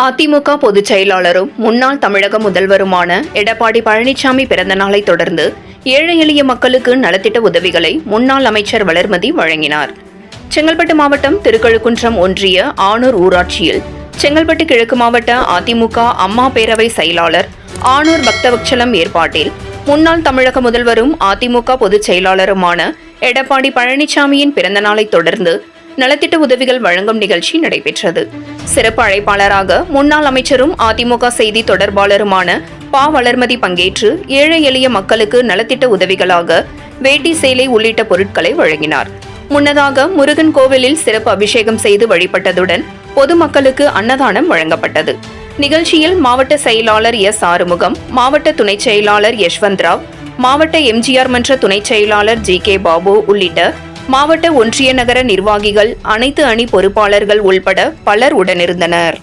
அதிமுக பொதுச் செயலாளரும் முன்னாள் தமிழக முதல்வருமான எடப்பாடி பழனிசாமி பிறந்த நாளை தொடர்ந்து ஏழை எளிய மக்களுக்கு நலத்திட்ட உதவிகளை முன்னாள் அமைச்சர் வளர்மதி வழங்கினார். செங்கல்பட்டு மாவட்டம் திருக்கழுக்குன்றம் ஒன்றிய ஆனூர் ஊராட்சியில் செங்கல்பட்டு கிழக்கு மாவட்ட அதிமுக அம்மா பேரவை செயலாளர் ஆனூர் பக்தவத்சலம் ஏற்பாட்டில் முன்னாள் தமிழக முதல்வரும் அதிமுக பொதுச் செயலாளருமான எடப்பாடி பழனிசாமியின் பிறந்த நாளை தொடர்ந்து நலத்திட்ட உதவிகள் வழங்கும் நிகழ்ச்சி நடைபெற்றது. சிறப்பு அழைப்பாளராக முன்னாள் அமைச்சரும் அதிமுக செய்தி தொடர்பாளருமான ப. வளர்மதி பங்கேற்று ஏழை எளிய மக்களுக்கு நலத்திட்ட உதவிகளாக வேட்டி சேலை உள்ளிட்ட பொருட்களை வழங்கினார். முன்னதாக முருகன் கோவிலில் சிறப்பு அபிஷேகம் செய்து வழிபட்டதுடன் பொதுமக்களுக்கு அன்னதானம் வழங்கப்பட்டது. நிகழ்ச்சியில் மாவட்ட செயலாளர் எஸ். ஆறுமுகம், மாவட்ட துணைச் செயலாளர் யஷ்வந்த்ராவ், மாவட்ட எம்ஜிஆர் மன்ற துணைச் செயலாளர் ஜி. கே. பாபு உள்ளிட்ட மாவட்ட ஒன்றிய நகர நிர்வாகிகள், அனைத்து அணி பொறுப்பாளர்கள் உள்பட பலர் உடனிருந்தனர்.